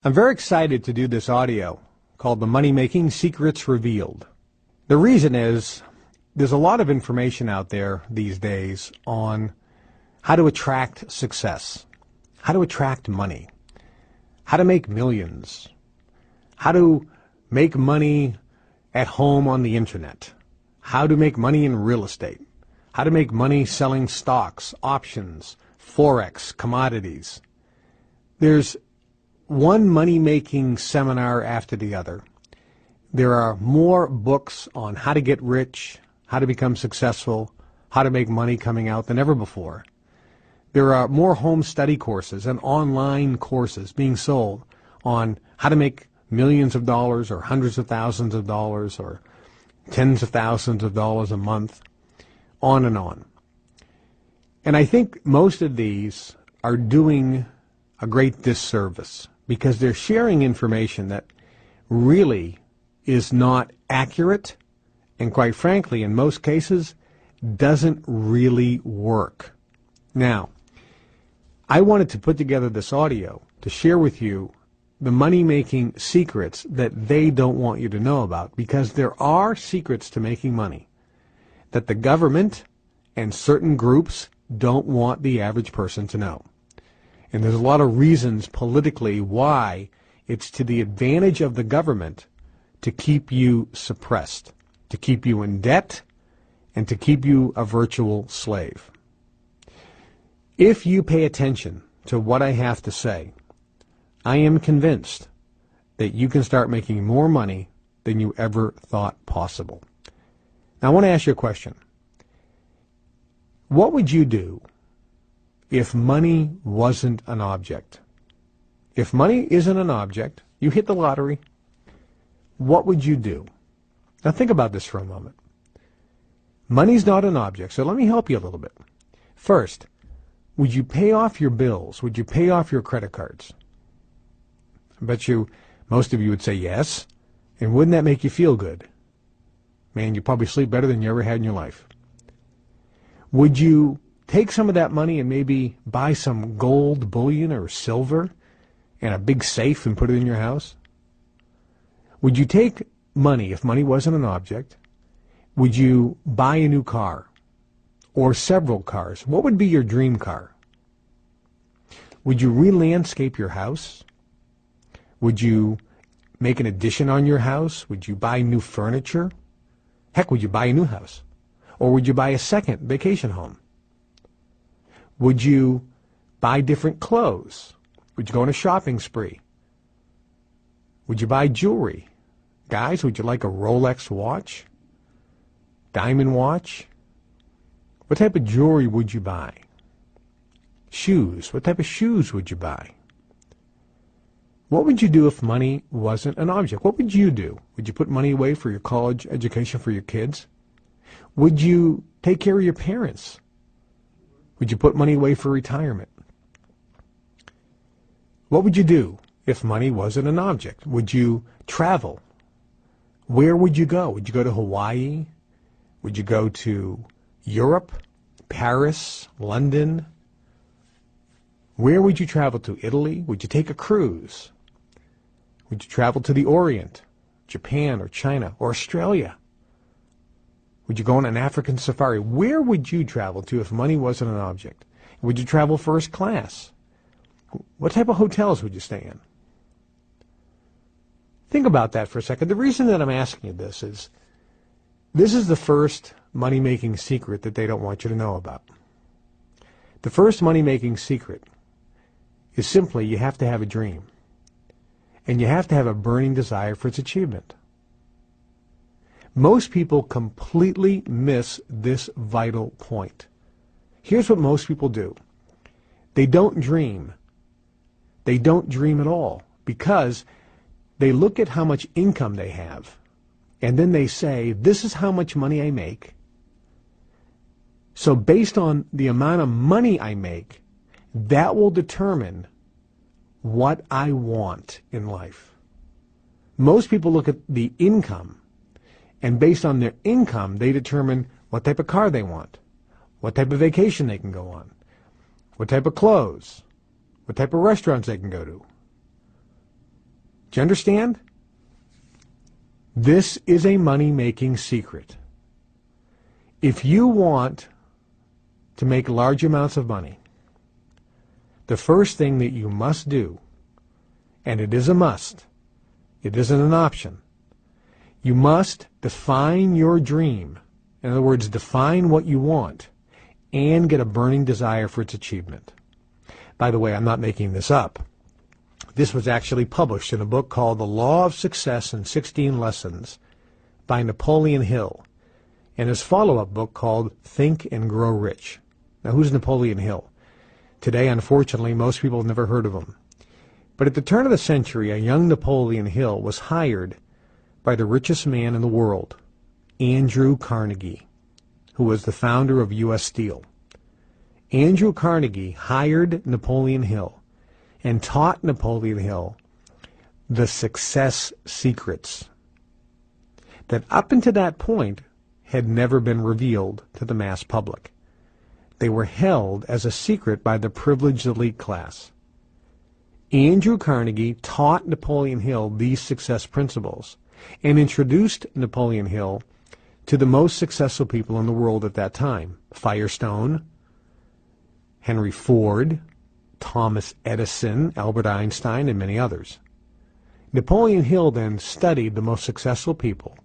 I'm very excited to do this audio called The Money Making Secrets Revealed. The reason is there's a lot of information out there these days on how to attract success, how to attract money, how to make millions, how to make money at home on the internet, how to make money in real estate, how to make money selling stocks, options, forex, commodities. There's one money-making seminar after the other. There are more books on how to get rich, how to become successful, how to make money coming out than ever before. There are more home study courses and online courses being sold on how to make millions of dollars or hundreds of thousands of dollars or tens of thousands of dollars a month, on and on. And I think most of these are doing a great disservice because they're sharing information that really is not accurate and, quite frankly, in most cases, doesn't really work. Now, I wanted to put together this audio to share with you the money-making secrets that they don't want you to know about, because there are secrets to making money that the government and certain groups don't want the average person to know. And there's a lot of reasons politically why it's to the advantage of the government to keep you suppressed, to keep you in debt, and to keep you a virtual slave. If you pay attention to what I have to say, I am convinced that you can start making more money than you ever thought possible. Now, I want to ask you a question. What would you do if money wasn't an object? If money isn't an object, you hit the lottery, what would you do? Now think about this for a moment. Money's not an object, so let me help you a little bit. First, would you pay off your bills? Would you pay off your credit cards? I bet you most of you would say yes. And wouldn't that make you feel good? Man, you probably sleep better than you ever had in your life. Would you take some of that money and maybe buy some gold bullion or silver and a big safe and put it in your house? Would you take money, if money wasn't an object, would you buy a new car or several cars? What would be your dream car? Would you re-landscape your house? Would you make an addition on your house? Would you buy new furniture? Heck, would you buy a new house? Or would you buy a second vacation home? Would you buy different clothes? Would you go on a shopping spree? Would you buy jewelry? Guys, would you like a Rolex watch? Diamond watch? What type of jewelry would you buy? Shoes. What type of shoes would you buy? What would you do if money wasn't an object? What would you do? Would you put money away for your college education for your kids? Would you take care of your parents? Would you put money away for retirement? What would you do if money wasn't an object? Would you travel? Where would you go? Would you go to Hawaii? Would you go to Europe, Paris, London? Where would you travel to? Italy? Would you take a cruise? Would you travel to the Orient, Japan or China or Australia? Would you go on an African safari? Where would you travel to if money wasn't an object? Would you travel first class? What type of hotels would you stay in? Think about that for a second. The reason that I'm asking you this is the first money-making secret that they don't want you to know about. The first money-making secret is simply you have to have a dream. And you have to have a burning desire for its achievement. Most people completely miss this vital point. Here's what most people do. They don't dream. They don't dream at all because they look at how much income they have and then they say, this is how much money I make. So based on the amount of money I make, that will determine what I want in life. Most people look at the income, and based on their income, they determine what type of car they want, what type of vacation they can go on, what type of clothes, what type of restaurants they can go to. Do you understand? This is a money-making secret. If you want to make large amounts of money, the first thing that you must do, and it is a must, it isn't an option, you must define your dream. In other words, define what you want and get a burning desire for its achievement. By the way, I'm not making this up. This was actually published in a book called The Law of Success in 16 Lessons by Napoleon Hill, and his follow-up book called Think and Grow Rich. Now, who's Napoleon Hill? Today, unfortunately, most people have never heard of him. But at the turn of the century, a young Napoleon Hill was hired by the richest man in the world, Andrew Carnegie, who was the founder of U.S. Steel. Andrew Carnegie hired Napoleon Hill and taught Napoleon Hill the success secrets that up until that point had never been revealed to the mass public. They were held as a secret by the privileged elite class. Andrew Carnegie taught Napoleon Hill these success principles and introduced Napoleon Hill to the most successful people in the world at that time: Firestone, Henry Ford, Thomas Edison, Albert Einstein, and many others. Napoleon Hill then studied the most successful people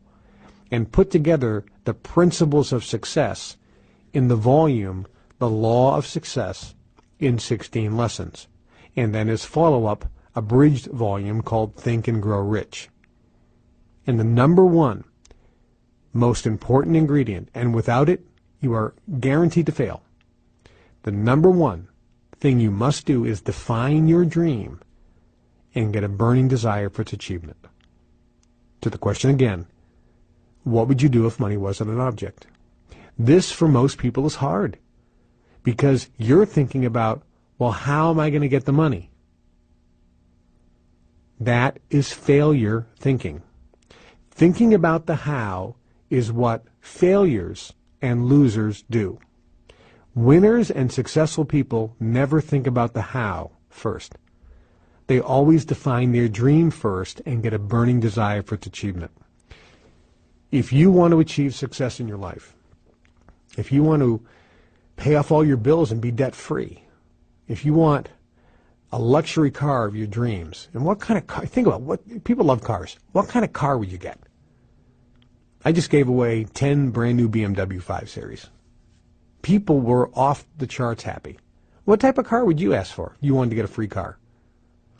and put together the principles of success in the volume, The Law of Success in 16 Lessons, and then his follow-up, abridged volume called Think and Grow Rich. And the number one most important ingredient, and without it, you are guaranteed to fail. The number one thing you must do is define your dream and get a burning desire for its achievement. To the question again, what would you do if money wasn't an object? This, for most people, is hard because you're thinking about, well, how am I going to get the money? That is failure thinking. Thinking about the how is what failures and losers do. Winners and successful people never think about the how first. They always define their dream first and get a burning desire for its achievement. If you want to achieve success in your life, if you want to pay off all your bills and be debt-free, if you want a luxury car of your dreams, and what kind of car, think about what, people love cars. What kind of car would you get? I just gave away 10 brand new BMW 5 Series. People were off the charts happy. What type of car would you ask for? You wanted to get a free car.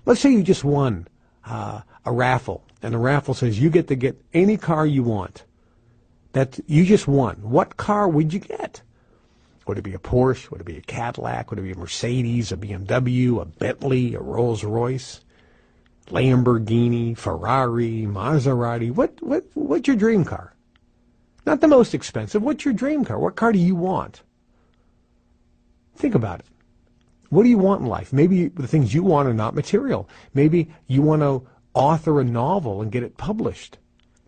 Let's say you just won a raffle, and the raffle says you get to get any car you want. That you just won. What car would you get? Would it be a Porsche? Would it be a Cadillac? Would it be a Mercedes, a BMW, a Bentley, a Rolls-Royce, Lamborghini, Ferrari, Maserati? What's your dream car? Not the most expensive. What's your dream car? What car do you want? Think about it. What do you want in life? Maybe the things you want are not material. Maybe you want to author a novel and get it published.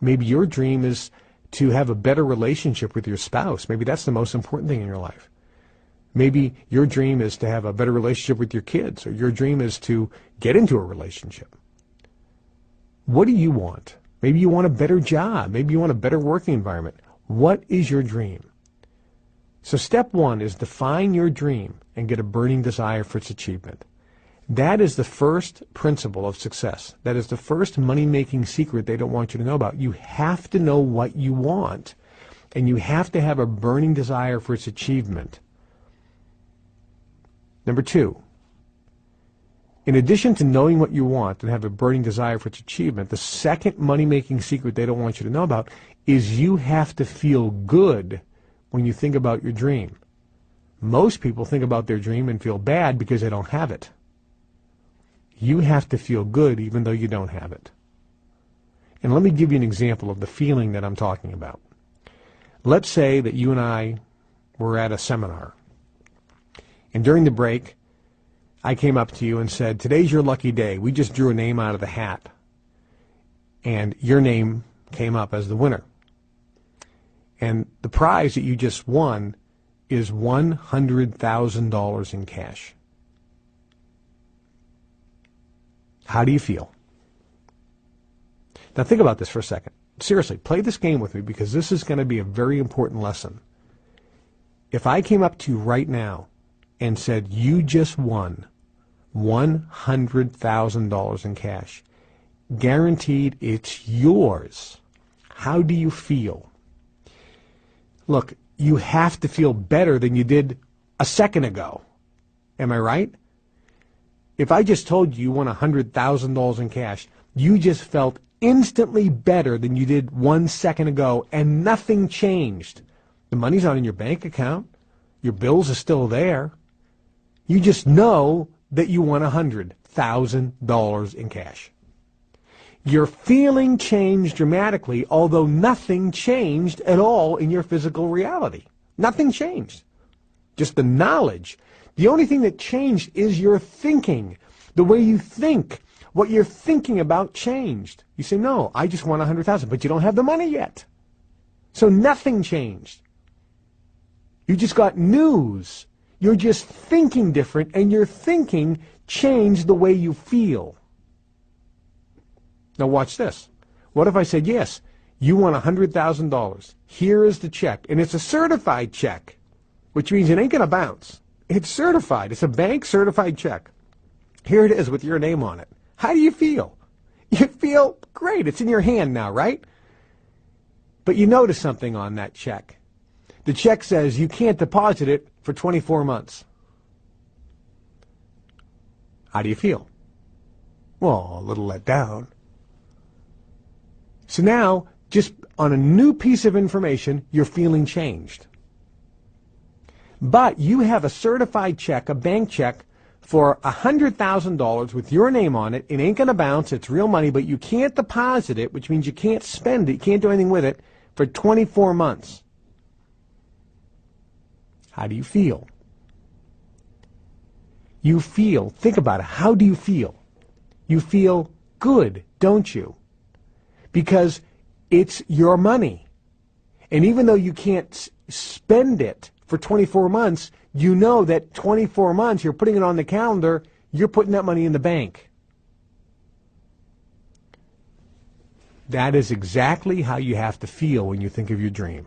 Maybe your dream is to have a better relationship with your spouse. Maybe that's the most important thing in your life. Maybe your dream is to have a better relationship with your kids, or your dream is to get into a relationship. What do you want? Maybe you want a better job. Maybe you want a better working environment. What is your dream? So step one is define your dream and get a burning desire for its achievement. That is the first principle of success. That is the first money-making secret they don't want you to know about. You have to know what you want, and you have to have a burning desire for its achievement. Number two, in addition to knowing what you want and have a burning desire for its achievement, the second money-making secret they don't want you to know about is you have to feel good when you think about your dream. Most people think about their dream and feel bad because they don't have it. You have to feel good even though you don't have it. And let me give you an example of the feeling that I'm talking about. Let's say that you and I were at a seminar, and during the break, I came up to you and said, today's your lucky day. We just drew a name out of the hat, and your name came up as the winner. And the prize that you just won is $100,000 in cash. How do you feel? Now think about this for a second. Seriously, play this game with me because this is going to be a very important lesson. If I came up to you right now and said, you just won $100,000 in cash, guaranteed it's yours, how do you feel? Look, you have to feel better than you did a second ago. Am I right? If I just told you won $100,000 in cash, you just felt instantly better than you did 1 second ago, and nothing changed. The money's not in your bank account. Your bills are still there. You just know that you won $100,000 in cash. Your feeling changed dramatically, although nothing changed at all in your physical reality. Nothing changed. Just the knowledge. The only thing that changed is your thinking. The way you think. What you're thinking about changed. You say, no, I just won $100,000, but you don't have the money yet. So nothing changed. You just got news. You're just thinking different, and your thinking changed the way you feel. Now watch this. What if I said, yes, you won $100,000. Here is the check, and it's a certified check, which means it ain't going to bounce. It's certified. It's a bank-certified check. Here it is with your name on it. How do you feel? You feel great. It's in your hand now, right? But you notice something on that check. The check says you can't deposit it for 24 months. How do you feel? Well, a little let down. So now, just on a new piece of information, your feeling changed. But you have a certified check, a bank check, for $100,000 with your name on it. It ain't going to bounce. It's real money, but you can't deposit it, which means you can't spend it. You can't do anything with it for 24 months. How do you feel? You feel, think about it, how do you feel? You feel good, don't you? Because it's your money. And even though you can't spend it for 24 months, you know that 24 months, you're putting it on the calendar, you're putting that money in the bank. That is exactly how you have to feel when you think of your dream.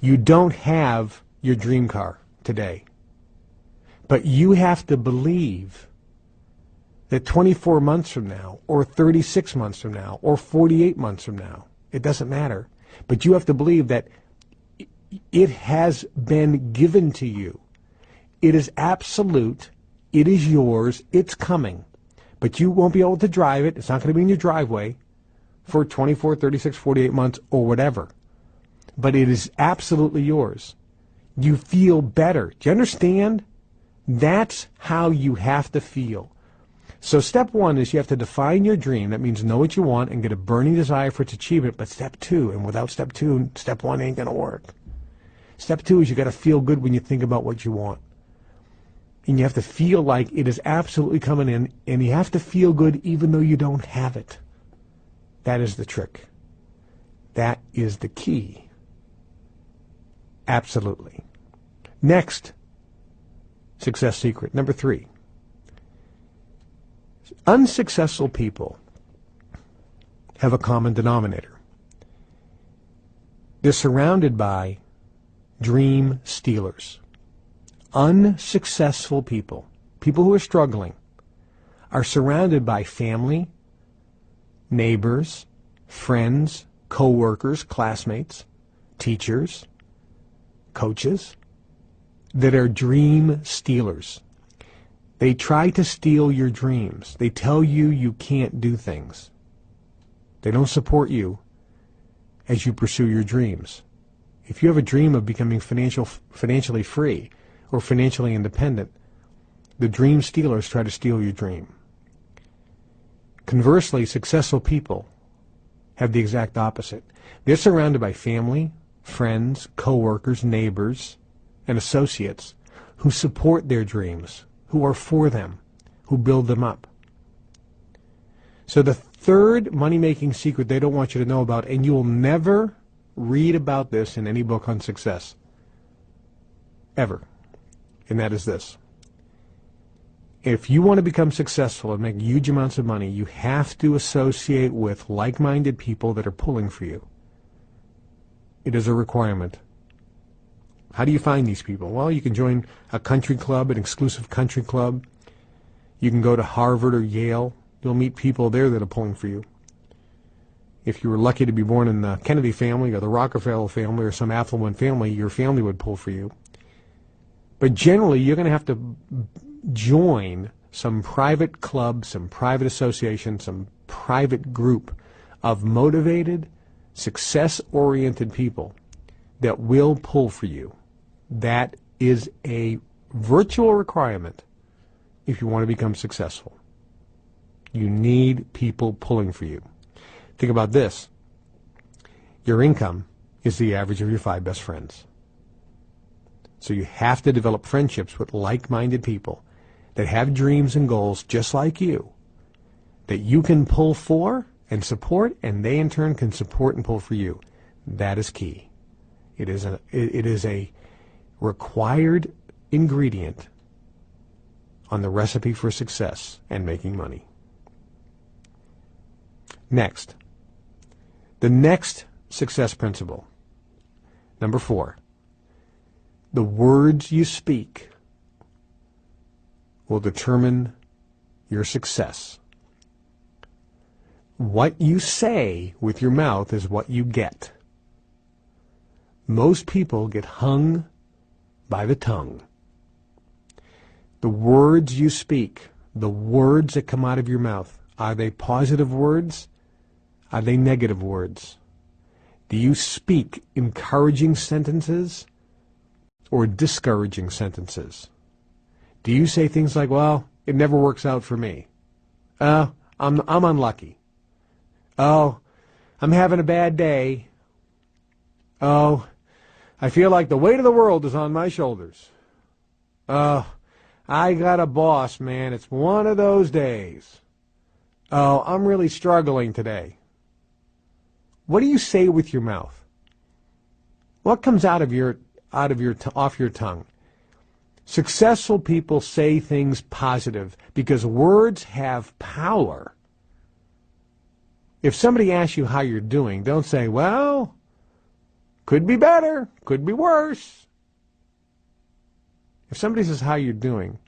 You don't have your dream car today, but you have to believe that 24 months from now, or 36 months from now, or 48 months from now, it doesn't matter, but you have to believe that it has been given to you. It is absolute. It is yours. It's coming. But you won't be able to drive it. It's not going to be in your driveway for 24, 36, 48 months or whatever. But it is absolutely yours. You feel better. Do you understand? That's how you have to feel. So step one is you have to define your dream. That means know what you want and get a burning desire for its achievement. But step two, and without step two, step one ain't going to work. Step two is you got to feel good when you think about what you want. And you have to feel like it is absolutely coming in, and you have to feel good even though you don't have it. That is the trick. That is the key. Absolutely. Next, success secret. Number 3. Unsuccessful people have a common denominator. They're surrounded by dream stealers. Unsuccessful people, people who are struggling, are surrounded by family, neighbors, friends, co-workers, classmates, teachers, coaches, that are dream stealers. They try to steal your dreams. They tell you you can't do things. They don't support you as you pursue your dreams. If you have a dream of becoming financially free or financially independent, the dream stealers try to steal your dream. Conversely, successful people have the exact opposite. They're surrounded by family, friends, co-workers, neighbors, and associates who support their dreams, who are for them, who build them up. So the third money-making secret they don't want you to know about, and you will never read about this in any book on success, ever, and that is this. If you want to become successful and make huge amounts of money, you have to associate with like-minded people that are pulling for you. It is a requirement. How do you find these people? Well, you can join a country club, an exclusive country club. You can go to Harvard or Yale. You'll meet people there that are pulling for you. If you were lucky to be born in the Kennedy family or the Rockefeller family or some affluent family, your family would pull for you. But generally, you're going to have to join some private club, some private association, some private group of motivated, success-oriented people that will pull for you. That is a virtual requirement if you want to become successful. You need people pulling for you. Think about this. Your income is the average of your 5 best friends. So you have to develop friendships with like-minded people that have dreams and goals just like you, that you can pull for and support, and they in turn can support and pull for you. That is key. It is a required ingredient on the recipe for success and making money. Next, the next success principle, number 4, the words you speak will determine your success. What you say with your mouth is what you get. Most people get hung by the tongue. The words you speak, the words that come out of your mouth, are they positive words? Are they negative words? Do you speak encouraging sentences or discouraging sentences? Do you say things like, well, it never works out for me. I'm unlucky. Oh, I'm having a bad day. Oh, I feel like the weight of the world is on my shoulders. Oh, I got a boss, man. It's one of those days. Oh, I'm really struggling today. What do you say with your mouth? What comes off your tongue? Successful people say things positive because words have power. If somebody asks you how you're doing, don't say, well, could be better, could be worse. If somebody says how you're doing,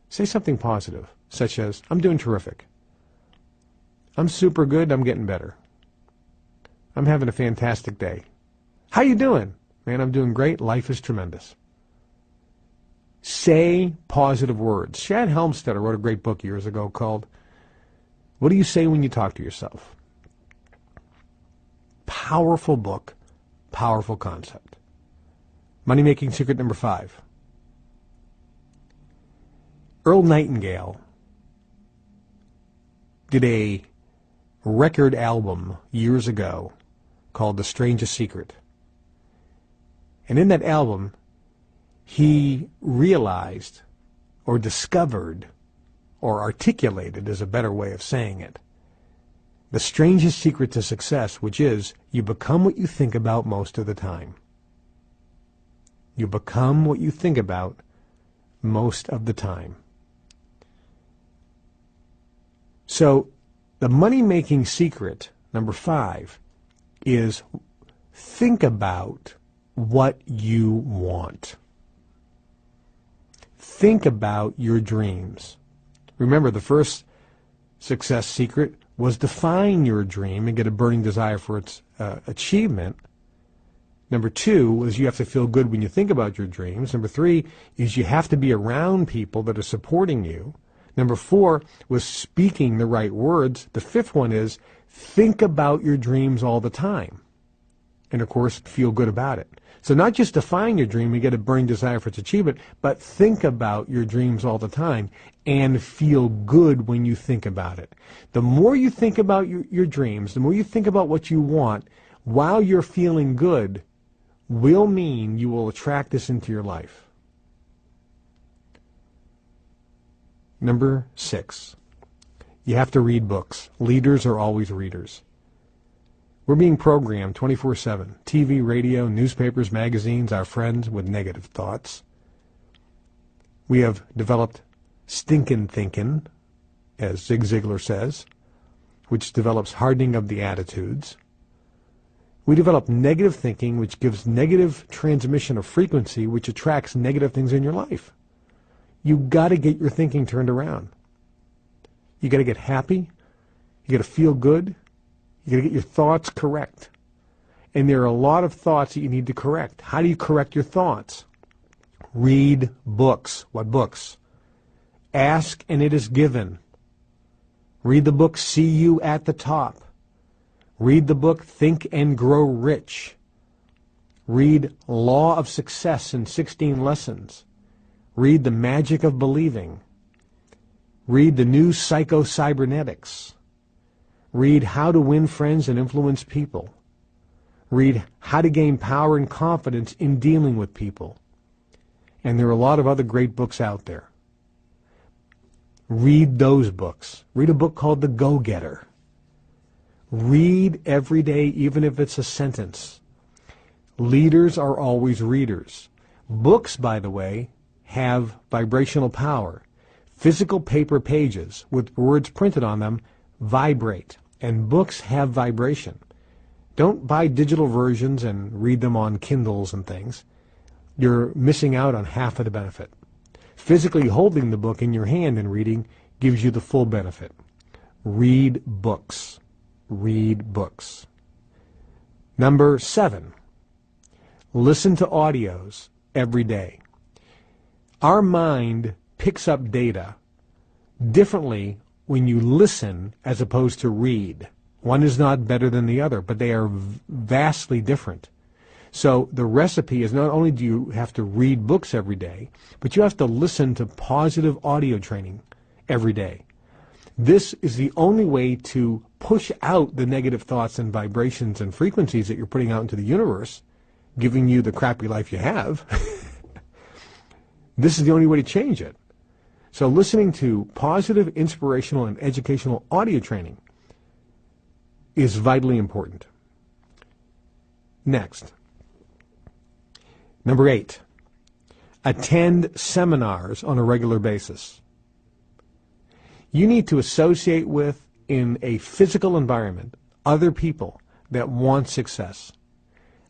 say something positive, such as, I'm doing terrific. I'm super good, I'm getting better. I'm having a fantastic day. How you doing? Man, I'm doing great. Life is tremendous. Say positive words. Shad Helmstetter wrote a great book years ago called What Do You Say When You Talk to Yourself? Powerful book, powerful concept. Money-making secret number 5. Earl Nightingale did a record album years ago called The Strangest Secret. And in that album, he realized or discovered or articulated is a better way of saying it, the strangest secret to success, which is you become what you think about most of the time. You become what you think about most of the time. So the money-making secret, number 5, is think about what you want. Think about your dreams. Remember, the first success secret was define your dream and get a burning desire for its achievement. Number 2 was you have to feel good when you think about your dreams. Number 3 is you have to be around people that are supporting you. Number 4 was speaking the right words. The 5th one is think about your dreams all the time. And, of course, feel good about it. So not just define your dream and get a burning desire for its achievement, but think about your dreams all the time and feel good when you think about it. The more you think about your dreams, the more you think about what you want while you're feeling good will mean you will attract this into your life. Number 6, you have to read books. Leaders are always readers. We're being programmed 24/7. TV, radio, newspapers, magazines, our friends with negative thoughts. We have developed stinkin' thinking, as Zig Ziglar says, which develops hardening of the attitudes. We develop negative thinking, which gives negative transmission of frequency, which attracts negative things in your life. You got to get your thinking turned around. You got to get happy. You got to feel good. You got to get your thoughts correct. And there are a lot of thoughts that you need to correct. How do you correct your thoughts? Read books. What books? Ask and it is given. Read the book See You at the Top. Read the book Think and Grow Rich. Read Law of Success in 16 Lessons. Read The Magic of Believing. Read The New Psycho-Cybernetics. Read How to Win Friends and Influence People. Read How to Gain Power and Confidence in Dealing with People. And there are a lot of other great books out there. Read those books. Read a book called The Go-Getter. Read every day, even if it's a sentence. Leaders are always readers. Books, by the way, have vibrational power. Physical paper pages with words printed on them vibrate, and books have vibration. Don't buy digital versions and read them on Kindles and things. You're missing out on half of the benefit. Physically holding the book in your hand and reading gives you the full benefit. Read books. Read books. Number 7, listen to audios every day. Our mind picks up data differently when you listen as opposed to read. One is not better than the other, but they are vastly different. So the recipe is not only do you have to read books every day, but you have to listen to positive audio training every day. This is the only way to push out the negative thoughts and vibrations and frequencies that you're putting out into the universe, giving you the crappy life you have. This is the only way to change it. So listening to positive, inspirational, and educational audio training is vitally important. Next. Number 8, attend seminars on a regular basis. You need to associate with, in a physical environment, other people that want success.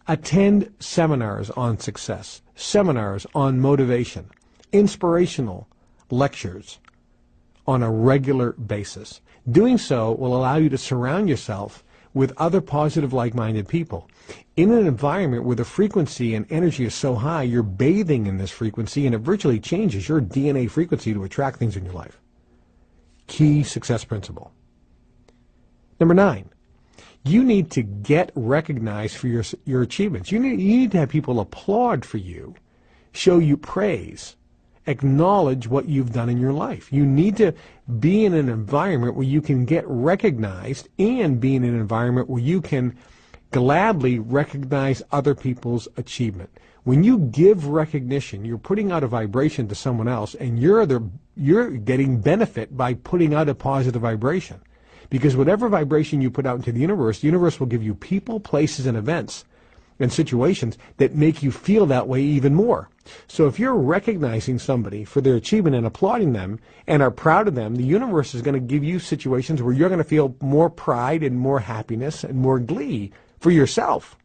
Attend seminars on success, seminars on motivation, inspirational lectures on a regular basis. Doing so will allow you to surround yourself with other positive, like-minded people. In an environment where the frequency and energy is so high, you're bathing in this frequency, and it virtually changes your DNA frequency to attract things in your life. Key success principle. Number 9, you need to get recognized for your achievements. You need to have people applaud for you, show you praise, acknowledge what you've done in your life. You need to be in an environment where you can get recognized and be in an environment where you can gladly recognize other people's achievement. When you give recognition, you're putting out a vibration to someone else, and you're getting benefit by putting out a positive vibration. Because whatever vibration you put out into the universe will give you people, places, and events and situations that make you feel that way even more. So if you're recognizing somebody for their achievement and applauding them and are proud of them, the universe is going to give you situations where you're going to feel more pride and more happiness and more glee for yourself.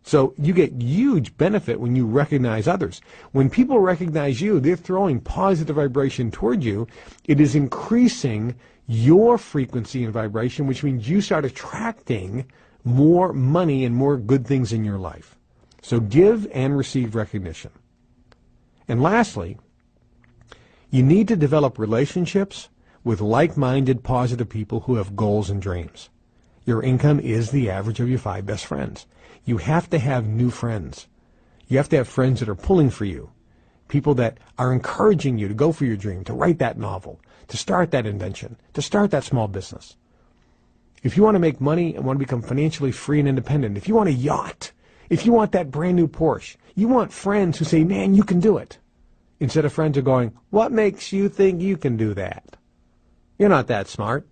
So you get huge benefit when you recognize others. When people recognize you, they're throwing positive vibration toward you. It is increasing your frequency and vibration, which means you start attracting more money and more good things in your life. So give and receive recognition. And lastly, you need to develop relationships with like-minded, positive people who have goals and dreams. Your income is the average of your 5 best friends. You have to have new friends. You have to have friends that are pulling for you, people that are encouraging you to go for your dream, to write that novel, to start that invention, to start that small business. If you want to make money and want to become financially free and independent, if you want a yacht, if you want that brand new Porsche, you want friends who say, man, you can do it. Instead of friends who are going, what makes you think you can do that? You're not that smart.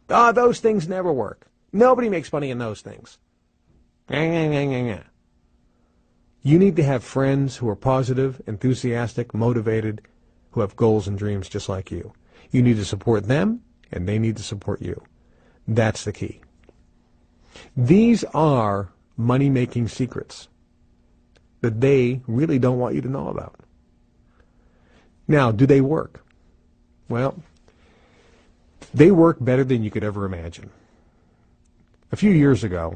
Oh, those things never work. Nobody makes money in those things. You need to have friends who are positive, enthusiastic, motivated, who have goals and dreams just like you. You need to support them, and they need to support you. That's the key. These are money-making secrets that they really don't want you to know about. Now, do they work? Well, they work better than you could ever imagine. A few years ago,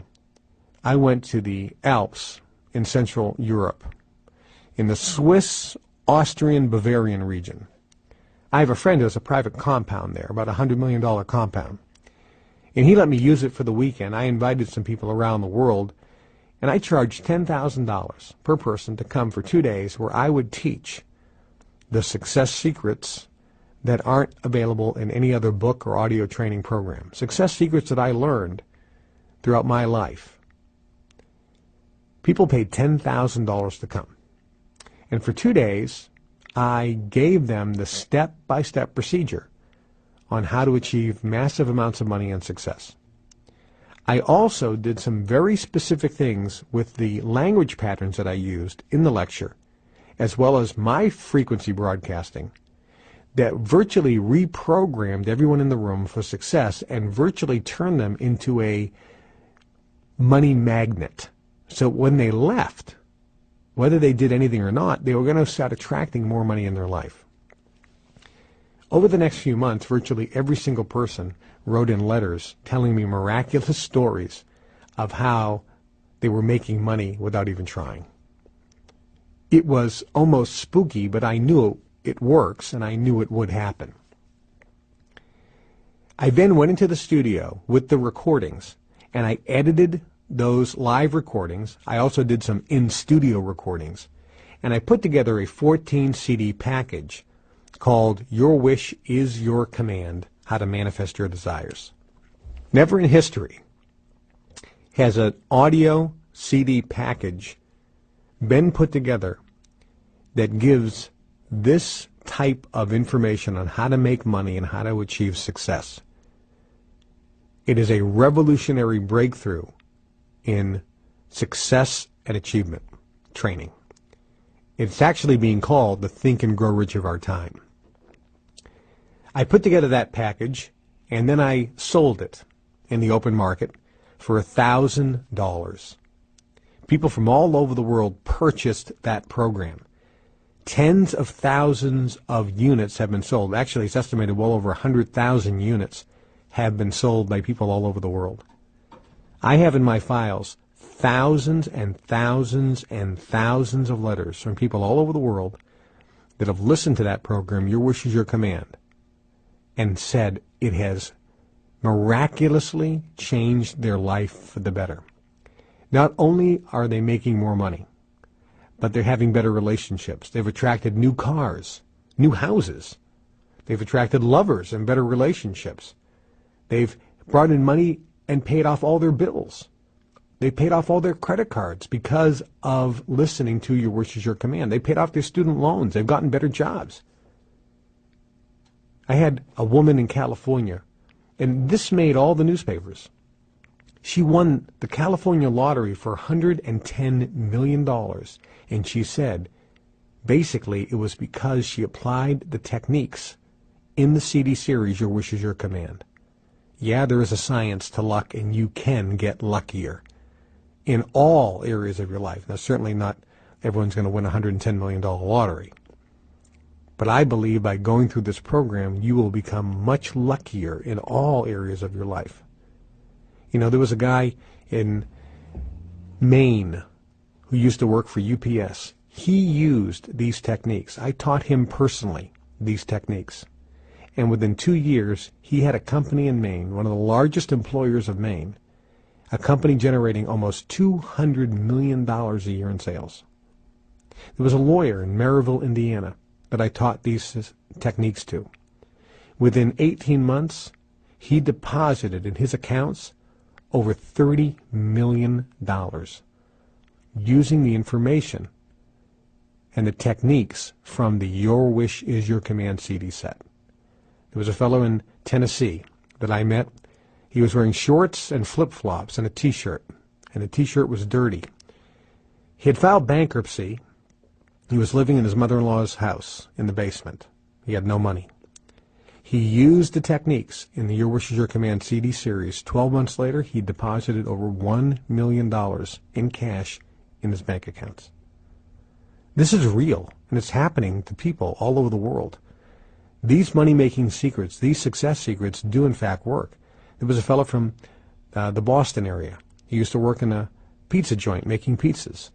I went to the Alps in Central Europe, in the Swiss, Austrian, Bavarian region. I have a friend who has a private compound there, about a $100 million compound. And he let me use it for the weekend. I invited some people around the world, and I charged $10,000 per person to come for 2 days where I would teach the success secrets that aren't available in any other book or audio training program. Success secrets that I learned throughout my life. People paid $10,000 to come. And for 2 days, I gave them the step-by-step procedure on how to achieve massive amounts of money and success. I also did some very specific things with the language patterns that I used in the lecture, as well as my frequency broadcasting, that virtually reprogrammed everyone in the room for success and virtually turned them into a money magnet. So when they left, whether they did anything or not, they were going to start attracting more money in their life. Over the next few months, virtually every single person wrote in letters telling me miraculous stories of how they were making money without even trying. It was almost spooky, but I knew it works, and I knew it would happen. I then went into the studio with the recordings, and I edited those live recordings. I also did some in-studio recordings, and I put together a 14 CD package called Your Wish is Your Command, How to Manifest Your Desires. Never in history has an audio CD package been put together that gives this type of information on how to make money and how to achieve success. It is a revolutionary breakthrough in success and achievement training. It's actually being called the Think and Grow Rich of our time. I put together that package, and then I sold it in the open market for $1,000. People from all over the world purchased that program. Tens of thousands of units have been sold. Actually, it's estimated well over 100,000 units have been sold by people all over the world. I have in my files thousands and thousands and thousands of letters from people all over the world that have listened to that program, Your Wish is Your Command, and said it has miraculously changed their life for the better. Not only are they making more money, but they're having better relationships. They've attracted new cars, new houses. They've attracted lovers and better relationships. They've brought in money and paid off all their bills. They paid off all their credit cards because of listening to Your Wish is Your Command. They paid off their student loans. They've gotten better jobs. I had a woman in California, and this made all the newspapers. She won the California lottery for $110 million, and she said, basically, it was because she applied the techniques in the CD series, Your Wish is Your Command. Yeah, there is a science to luck, and you can get luckier in all areas of your life. Now, certainly not everyone's going to win a $110 million lottery. But I believe by going through this program, you will become much luckier in all areas of your life. You know, there was a guy in Maine who used to work for UPS. He used these techniques. I taught him personally these techniques. And within 2 years, he had a company in Maine, one of the largest employers of Maine, a company generating almost $200 million a year in sales. There was a lawyer in Maryville, Indiana, that I taught these techniques to. Within 18 months, he deposited in his accounts over $30 million using the information and the techniques from the Your Wish is Your Command CD set. There was a fellow in Tennessee that I met. He was wearing shorts and flip-flops and a T-shirt, and the T-shirt was dirty. He had filed bankruptcy. He was living in his mother-in-law's house in the basement. He had no money. He used the techniques in the Your Wish is Your Command CD series. 12 months later, he deposited over $1 million in cash in his bank accounts. This is real, and it's happening to people all over the world. These money-making secrets, these success secrets, do in fact work. There was a fellow from the Boston area. He used to work in a pizza joint making pizzas.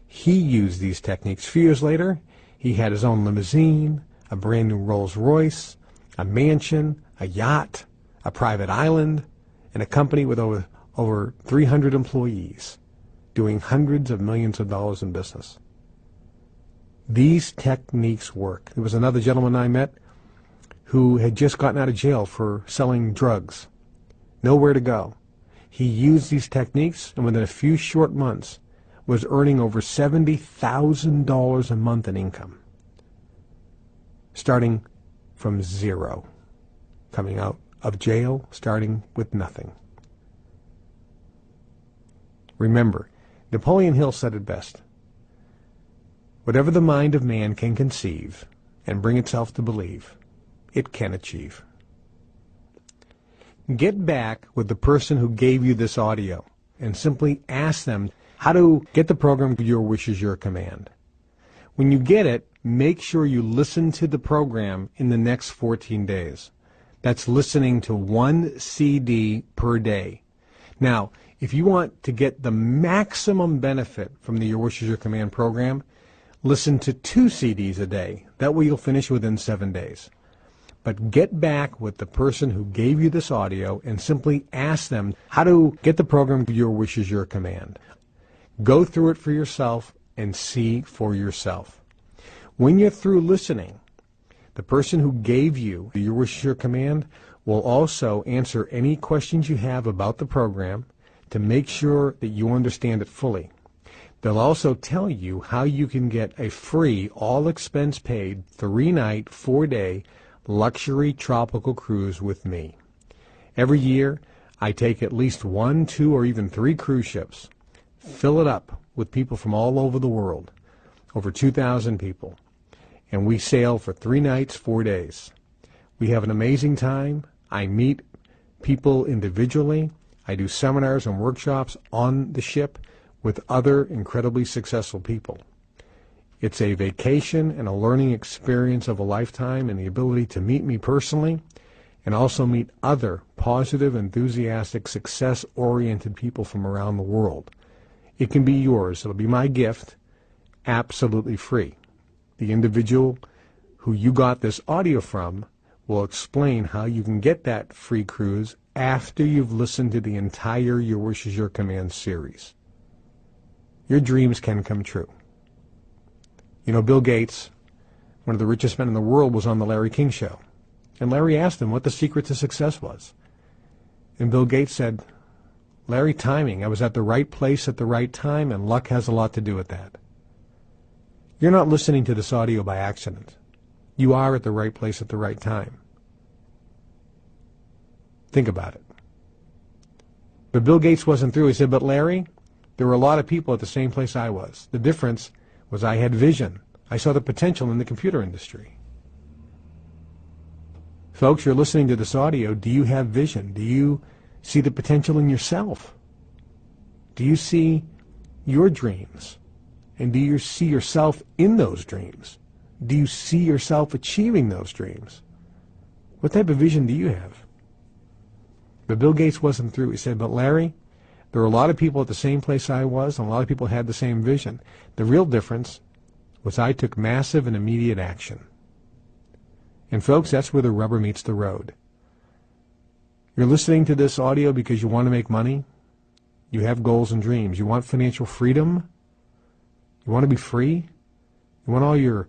He used these techniques. A few years later, he had his own limousine, a brand new Rolls Royce, a mansion, a yacht, a private island, and a company with over 300 employees doing hundreds of millions of dollars in business. These techniques work. There was another gentleman I met who had just gotten out of jail for selling drugs. Nowhere to go. He used these techniques, and within a few short months was earning over $70,000 a month in income, starting from zero, coming out of jail, starting with nothing. Remember, Napoleon Hill said it best. Whatever the mind of man can conceive and bring itself to believe, it can achieve. Get back with the person who gave you this audio and simply ask them how to get the program Your Wish is Your Command. When you get it, make sure you listen to the program in the next 14 days. That's listening to 1 CD per day. Now, if you want to get the maximum benefit from the Your Wish is Your Command program, listen to 2 CDs a day. That way you'll finish within 7 days. But get back with the person who gave you this audio and simply ask them how to get the program Your Wish is Your Command. Go through it for yourself and see for yourself. When you're through listening, the person who gave you Your Wish is Your Command will also answer any questions you have about the program to make sure that you understand it fully. They'll also tell you how you can get a free, all-expense-paid, 3-night, 4-day luxury tropical cruise with me. Every year, I take at least 1, 2, or even 3 cruise ships, fill it up with people from all over the world, over 2,000 people, and we sail for 3 nights, 4 days. We have an amazing time. I meet people individually. I do seminars and workshops on the ship with other incredibly successful people. It's a vacation and a learning experience of a lifetime, and the ability to meet me personally and also meet other positive, enthusiastic, success-oriented people from around the world. It can be yours. It'll be my gift, absolutely free. The individual who you got this audio from will explain how you can get that free cruise after you've listened to the entire Your Wish is Your Command series. Your dreams can come true. You know, Bill Gates, one of the richest men in the world, was on the Larry King Show. And Larry asked him what the secret to success was. And Bill Gates said, Larry, timing. I was at the right place at the right time, and luck has a lot to do with that. You're not listening to this audio by accident. You are at the right place at the right time. Think about it. But Bill Gates wasn't through. He said, but Larry, there were a lot of people at the same place I was. The difference was I had vision. I saw the potential in the computer industry. Folks, you're listening to this audio. Do you have vision? Do you see the potential in yourself? Do you see your dreams? And do you see yourself in those dreams? Do you see yourself achieving those dreams? What type of vision do you have? But Bill Gates wasn't through. He said, but Larry, there were a lot of people at the same place I was, and a lot of people had the same vision. The real difference was I took massive and immediate action. And folks, that's where the rubber meets the road. You're listening to this audio because you want to make money. You have goals and dreams. You want financial freedom. You want to be free. You want all your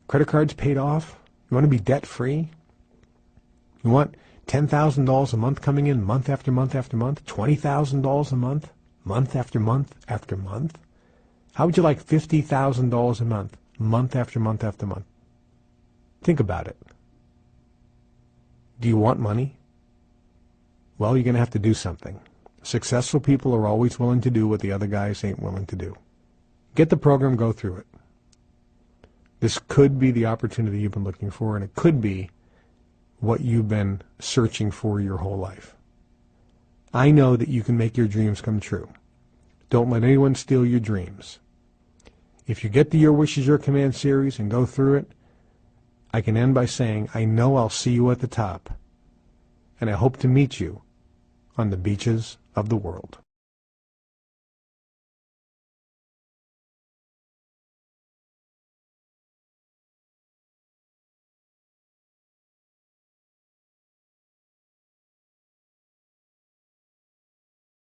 credit cards paid off. You want to be debt-free. You want $10,000 a month coming in month after month after month, $20,000 a month, month after month after month. How would you like $50,000 a month after month after month? Think about it. Do you want money? Well, you're going to have to do something. Successful people are always willing to do what the other guys ain't willing to do. Get the program, go through it. This could be the opportunity you've been looking for, and it could be what you've been searching for your whole life. I know that you can make your dreams come true. Don't let anyone steal your dreams. If you get the Your Wish is Your Command series and go through it, I can end by saying I know I'll see you at the top, and I hope to meet you on the beaches of the world.